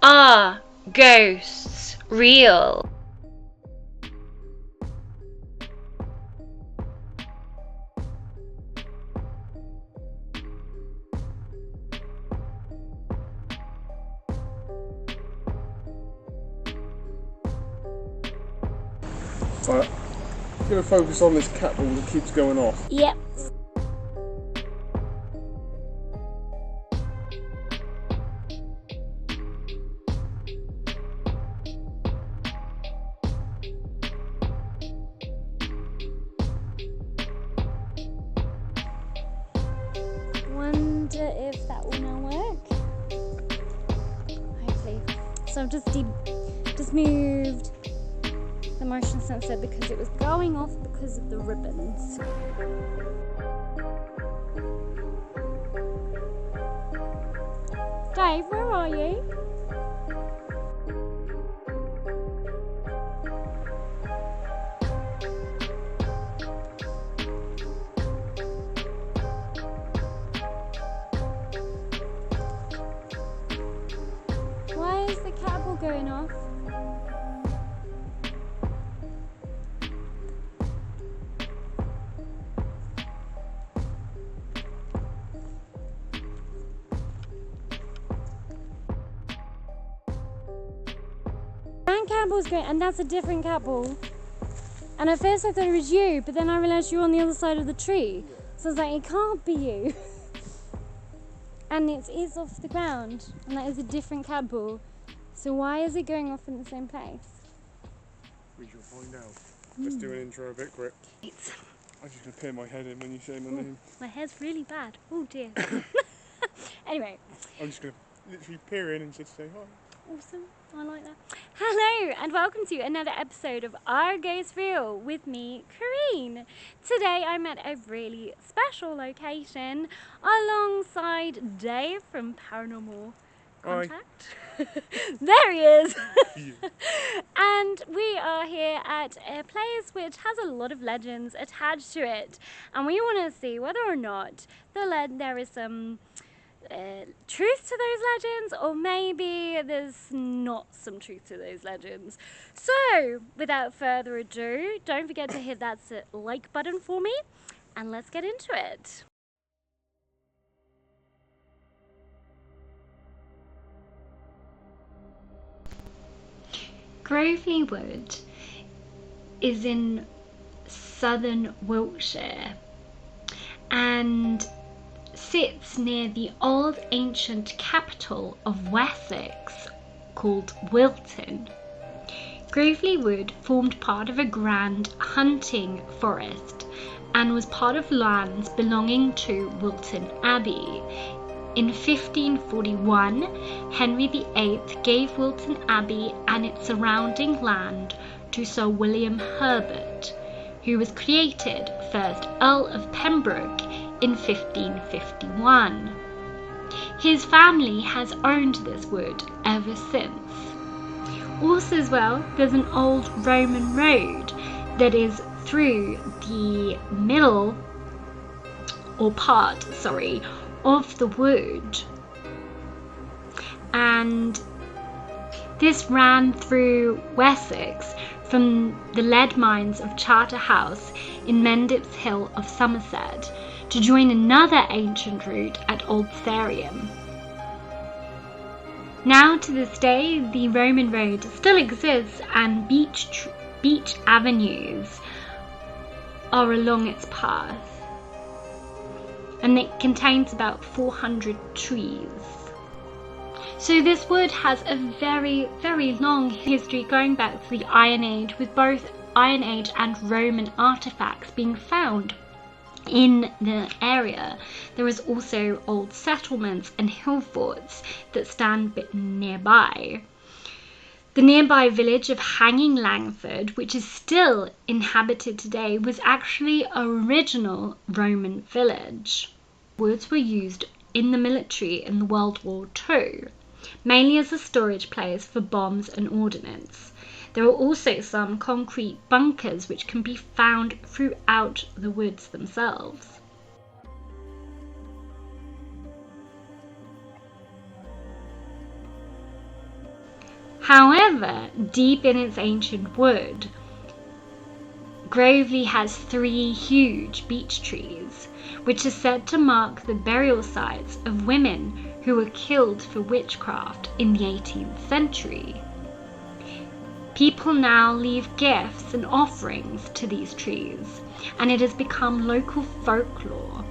Are ghosts real? Right, I'm going to focus on this cat ball that keeps going off. Yep. Wonder if that will now work. Hopefully. So I've just moved the motion sensor because it was going off because of the ribbons. Dave, where are you? Why is the cat ball going off? That cat ball's going, and that's a different cat ball. And at first I thought it was you, but then I realised you were on the other side of the tree. So I was like, it can't be you. And it is off the ground, and that is a different cat ball. So why is it going off in the same place? We shall find out. Let's do an intro a bit quick. I'm just going to peer my head in when you say my name. My hair's really bad. Oh dear. Anyway. I'm just going to literally peer in and just say hi. Awesome. I like that. Hello and welcome to another episode of areghostsreal with me, Corinne. Today I'm at a really special location alongside Dave from Paranormal Contact. There he is. Yeah. And we are here at a place which has a lot of legends attached to it, and we want to see whether or not there is some truth to those legends, or maybe there's not some truth to those legends. So without further ado, don't forget to hit that like button for me, and let's get into it. Grovely Wood is in southern Wiltshire and sits near the old ancient capital of Wessex called Wilton. Grovely Wood formed part of a grand hunting forest and was part of lands belonging to Wilton Abbey. In 1541, Henry VIII gave Wilton Abbey and its surrounding land to Sir William Herbert, who was created first Earl of Pembroke in 1551. His family has owned this wood ever since. Also as well, there's an old Roman road that is through the middle, or part, sorry, of the wood, and this ran through Wessex from the lead mines of Charterhouse in Mendip's Hill of Somerset to join another ancient route at Old Therium. Now to this day the Roman road still exists, and beech avenues are along its path, and it contains about 400 trees. So this wood has a very, very long history going back to the Iron Age, with both Iron Age and Roman artifacts being found in the area. There is also old settlements and hill forts that stand nearby. The nearby village of Hanging Langford, which is still inhabited today, was actually an original Roman village. Woods were used in the military in World War II, mainly as a storage place for bombs and ordnance. There are also some concrete bunkers which can be found throughout the woods themselves. However, deep in its ancient wood, Gravely has 3 huge beech trees, which are said to mark the burial sites of women who were killed for witchcraft in the 18th century. People now leave gifts and offerings to these trees, and it has become local folklore.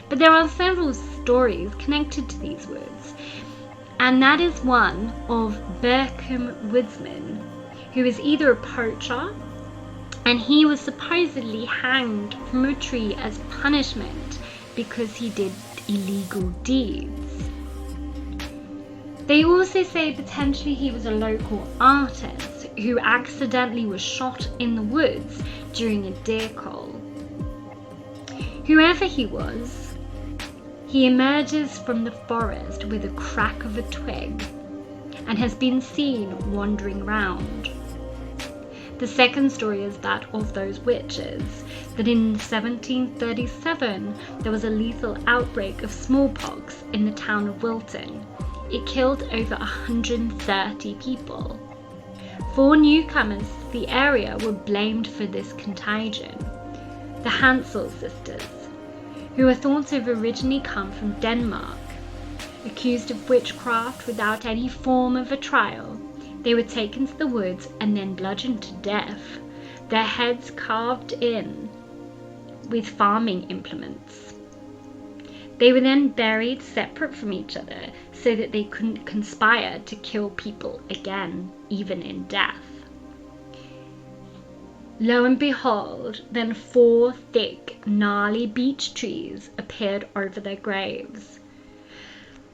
But there are several stories connected to these woods, and that is one of Berkham Woodsman, who is either a poacher, and he was supposedly hanged from a tree as punishment because he did illegal deeds. They also say potentially he was a local artist who accidentally was shot in the woods during a deer cull. Whoever he was, he emerges from the forest with a crack of a twig and has been seen wandering round. The second story is that of those witches, that in 1737 there was a lethal outbreak of smallpox in the town of Wilton. It killed over 130 people. 4 newcomers to the area were blamed for this contagion. The Handsel sisters, who are thought to have originally come from Denmark. Accused of witchcraft without any form of a trial, they were taken to the woods and then bludgeoned to death, their heads carved in with farming implements. They were then buried separate from each other so that they couldn't conspire to kill people again, even in death. Lo and behold, then 4 thick, gnarly beech trees appeared over their graves.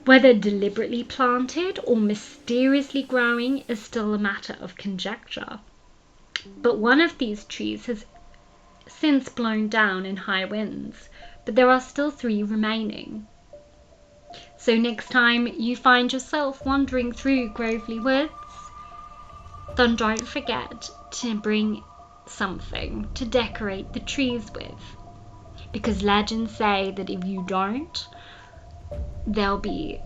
Whether deliberately planted or mysteriously growing is still a matter of conjecture. But one of these trees has since blown down in high winds, but there are still 3 remaining. So next time you find yourself wandering through Gravely Woods, then don't forget to bring something to decorate the trees with, because legends say that if you don't, there'll be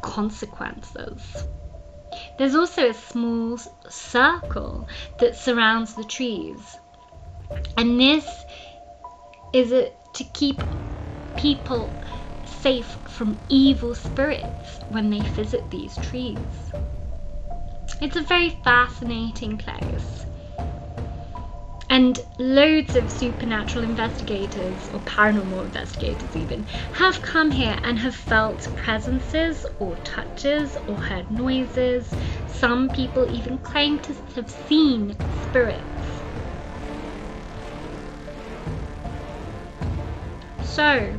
consequences. There's also a small circle that surrounds the trees, and this is to keep people safe from evil spirits when they visit these trees. It's a very fascinating place. And loads of supernatural investigators, or paranormal investigators even, have come here and have felt presences or touches or heard noises. Some people even claim to have seen spirits. So,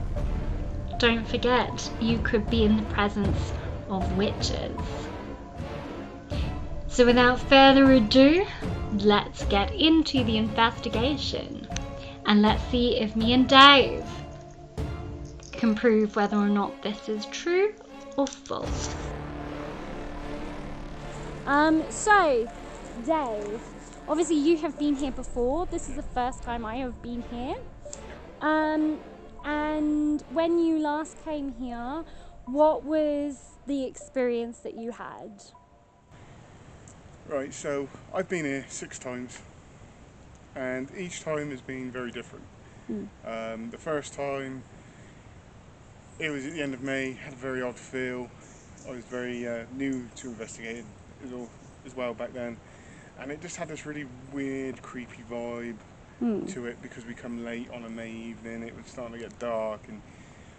don't forget, you could be in the presence of witches. So without further ado, let's get into the investigation, and let's see if me and Dave can prove whether or not this is true or false. So, Dave, obviously you have been here before. This is the first time I have been here. And when you last came here, what was the experience that you had? Right, so I've been here 6 times, and each time has been very different. The first time, it was at the end of May, had a very odd feel. I was very new to investigating as well back then, and it just had this really weird, creepy vibe to it, because we come late on a May evening, it was starting to get dark, and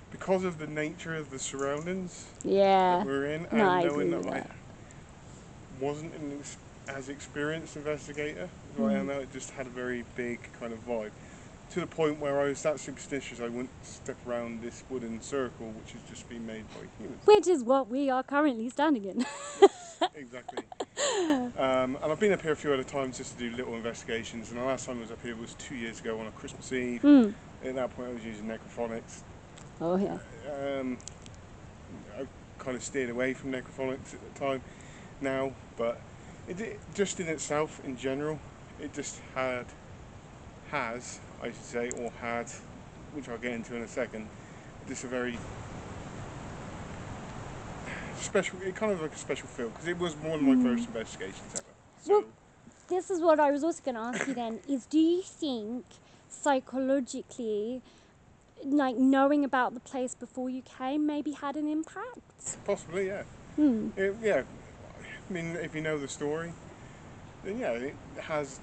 because of the nature of the surroundings that we're in, and knowing that I wasn't as experienced investigator as I am now, it just had a very big kind of vibe, to the point where I was that superstitious I wouldn't step around this wooden circle which has just been made by humans. Which is what we are currently standing in. Exactly. And I've been up here a few other times just to do little investigations, and the last time I was up here was 2 years ago on a Christmas Eve. At that point I was using necrophonics. Oh yeah. I kind of steered away from necrophonics at the time now, but it just in itself, in general, it just has, I should say, or had, which I'll get into in a second, just a very special. It kind of like a special feel because it was one of my first investigations ever. So Well, this is what I was also going to ask you then, is do you think psychologically, like knowing about the place before you came maybe had an impact? possibly, yeah. Yeah. I mean, if you know the story, then yeah, it has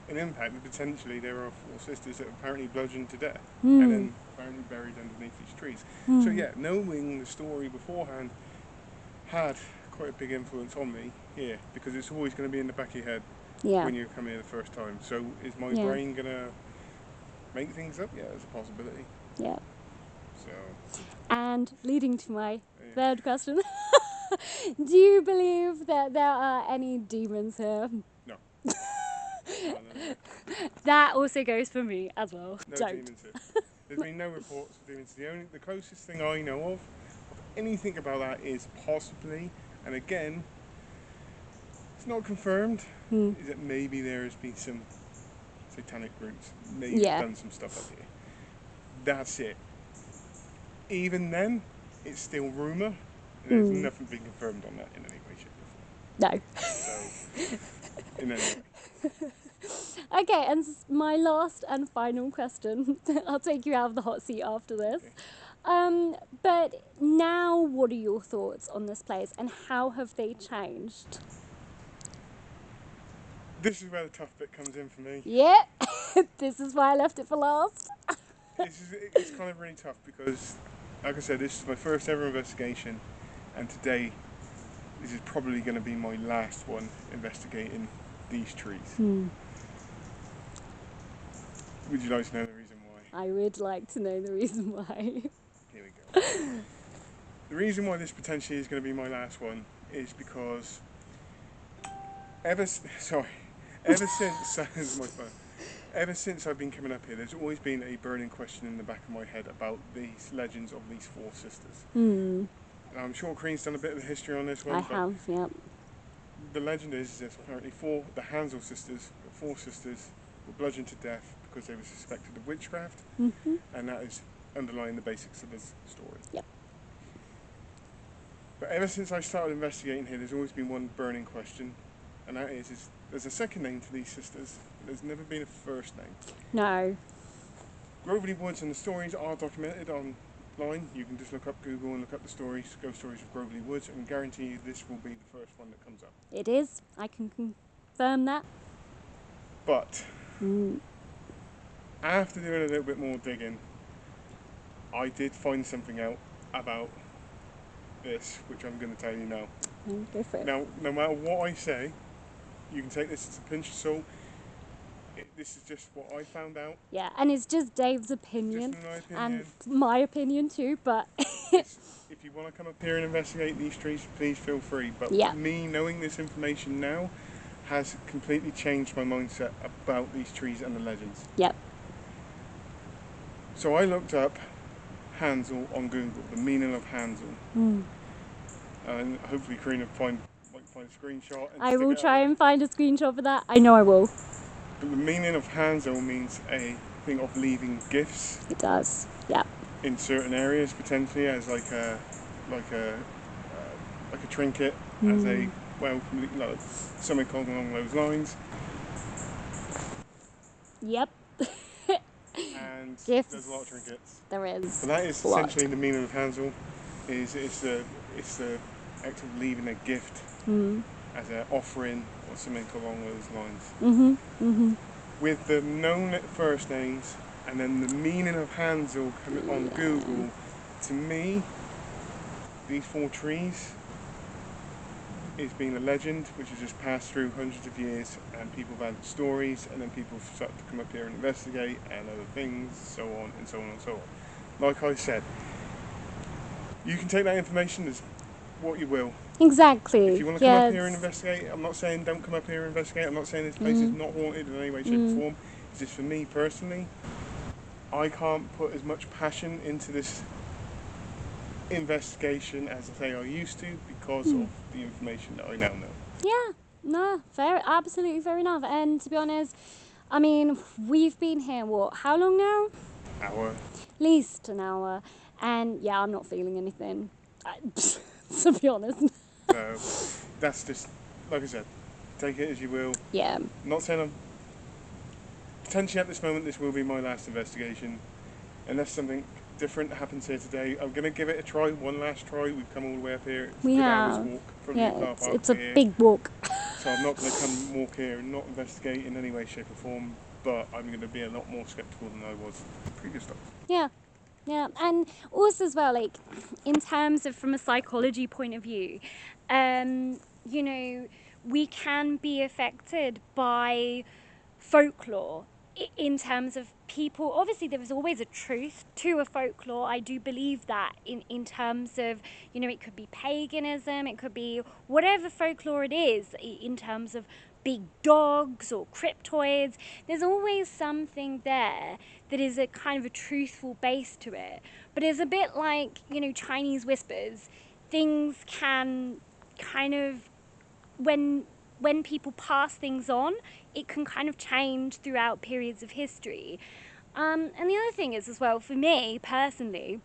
an impact. But potentially, there are 4 sisters that are apparently bludgeoned to death and then apparently buried underneath these trees. So yeah, knowing the story beforehand had quite a big influence on me here because it's always going to be in the back of your head Yeah. when you come here the first time. So is my Yeah. brain going to make things up? Yeah, there's a possibility. Yeah. So And leading to my yeah. third question, do you believe that there are any demons here? No. No. That also goes for me as well. No Don't. demons here. There's been no reports of demons. The closest thing I know of anything about that is possibly, and again, it's not confirmed, is that maybe there has been some satanic groups maybe done some stuff up here. That's it. Even then, it's still rumour. There's nothing been confirmed on that in any way, shape, or form. No. So, in any way. Okay, and my last and final question. I'll take you out of the hot seat after this. Okay. But now, what are your thoughts on this place, and how have they changed? This is where the tough bit comes in for me. Yeah, this is why I left it for last. It's kind of really tough because, like I said, this is my first ever investigation, and today, this is probably going to be my last one investigating these trees. Would you like to know the reason why? I would like to know the reason why. Here we go. The reason why this potentially is going to be my last one is because ever since ever since I've been coming up here, there's always been a burning question in the back of my head about these legends of these 4 sisters. And I'm sure Corinne's done a bit of the history on this one. I have, yep. The legend is that apparently the Handsel sisters, 4 sisters, were bludgeoned to death because they were suspected of witchcraft, and that is underlying the basics of this story. Yep. But ever since I started investigating here, there's always been one burning question, and that is there's a second name to these sisters, but there's never been a first name. No. Grovely Woods and the stories are documented online. You can just look up Google and look up the stories, ghost stories of Grovely Woods, and guarantee you this will be the first one that comes up. It is. I can confirm that. But after doing a little bit more digging, I did find something out about this, which I'm going to tell you now. Go for it. Now, no matter what I say, you can take this as a pinch of salt. This is just what I found out. Yeah, and it's just Dave's opinion, Just my opinion. and my opinion too, but If you want to come up here and investigate these trees, please feel free. But me knowing this information now has completely changed my mindset about these trees and the legends. Yep. So I looked up Handsel on Google, the meaning of Handsel. And hopefully Corinne might find a screenshot. And I will stick it try up. and find a screenshot for that. I know I will. But the meaning of Handsel means a thing of leaving gifts It does. Yep. in certain areas, potentially as like a trinket, as a something along those lines. Yep. And Gifts. there's a lot of trinkets. There is. So that is essentially the meaning of Handsel. It's the act of leaving a gift as an offering or something along those lines. With the known first names and then the meaning of Handsel coming on Google, to me, these 4 trees is being a legend which has just passed through hundreds of years, and people have had stories, and then people have started to come up here and investigate and other things, so on and so on and so on. Like I said, you can take that information as what you will. Exactly. If you want to come up here and investigate, I'm not saying don't come up here and investigate. I'm not saying this place is not haunted in any way, shape or form. It's just for me personally, I can't put as much passion into this investigation as I say I used to because of the information that I now know. Yeah. No. Fair. Absolutely fair enough. And to be honest, I mean, we've been here how long now? Hour. At least an hour. And yeah, I'm not feeling anything. to be honest. So that's just, like I said, take it as you will. Yeah. Not saying I'm... Potentially at this moment this will be my last investigation. Unless something different happens here today, I'm going to give it a try, one last try. We've come all the way up here. It's a good hour's walk from the car park it's a here. big walk. So I'm not going to come walk here and not investigate in any way, shape or form, but I'm going to be a lot more sceptical than I was previous times. Yeah. Yeah, and also as well, like, in terms of from a psychology point of view, you know, we can be affected by folklore in terms of people. Obviously there is always a truth to a folklore. I do believe that in terms of, you know, it could be paganism, it could be whatever folklore it is, in terms of big dogs or cryptoids. There's always something there that is a kind of a truthful base to it. But it's a bit like, you know, Chinese whispers. Things can kind of, when people pass things on, it can kind of change throughout periods of history. And the other thing is as well, for me personally,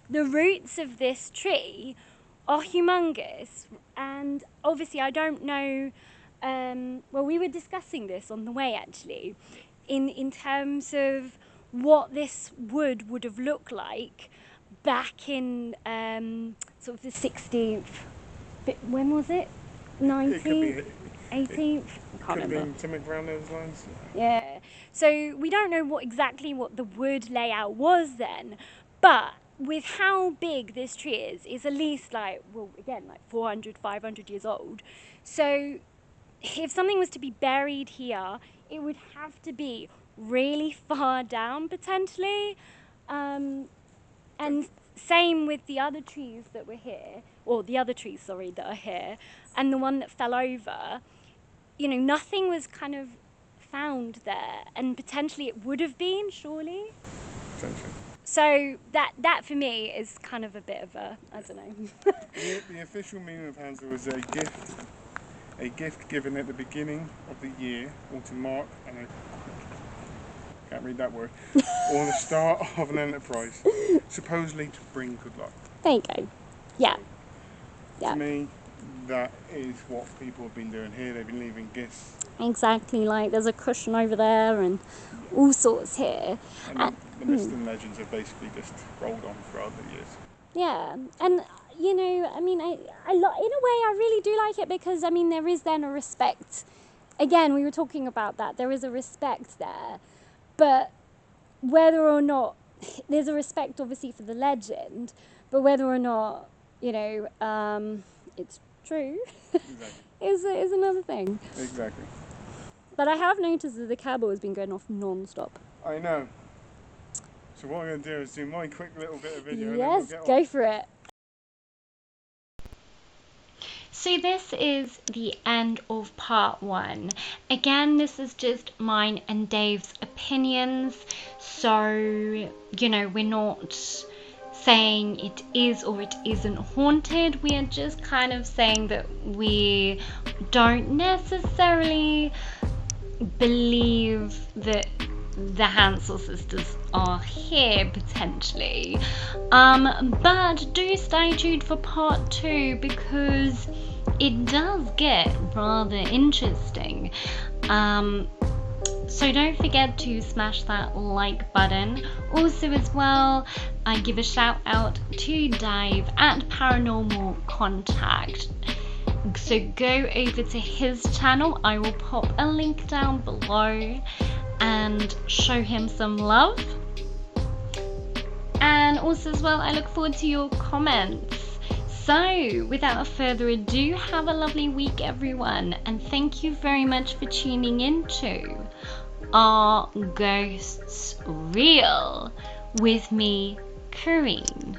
the roots of this tree are humongous. And obviously I don't know, well, we were discussing this on the way actually, in terms of what this wood would have looked like back in sort of the 16th, when was it? 19th, 18th? I can't Could remember. have been something around those lines. Yeah. So we don't know exactly what the wood layout was then, but with how big this tree is at least like, well, again, like 400, 500 years old. So if something was to be buried here, it would have to be really far down potentially. And same with the other trees that were here, or the other trees, sorry, that are here, and the one that fell over. You know, nothing was kind of found there, and potentially it would have been, surely. Potentially. So that for me is kind of a bit of a, I don't know. The official meaning of Handsel was a gift given at the beginning of the year, or to mark, and I can't read that word, or the start of an enterprise, supposedly to bring good luck. There you go. Yeah. To me, that is what people have been doing here. They've been leaving gifts. Exactly, like there's a cushion over there and all sorts here. And the myths and legends have basically just rolled on throughout the years. Yeah, and you know, I mean, in a way I really do like it, because I mean there is then a respect. Again, we were talking about that. There is a respect there, but whether or not there's a respect, obviously, for the legend, but whether or not, you know, it's true, Exactly. is another thing. Exactly. But I have noticed that the cowbell has been going off non-stop. I know. So what I'm going to do is do my quick little bit of video. Yes, and then we'll go get on. for it. So this is the end of part 1. Again, this is just mine and Dave's opinions. So, you know, we're not saying it is or it isn't haunted. We are just kind of saying that we don't necessarily believe that the Handsel sisters are here potentially, but do stay tuned for part 2, because it does get rather interesting. So don't forget to smash that like button. Also as well, I give a shout out to Dave at Paranormal Contact. So go over to his channel. I will pop a link down below and show him some love. And also as well, I look forward to your comments. So without further ado, have a lovely week everyone, and thank you very much for tuning into Are Ghosts Real with me, Corinne.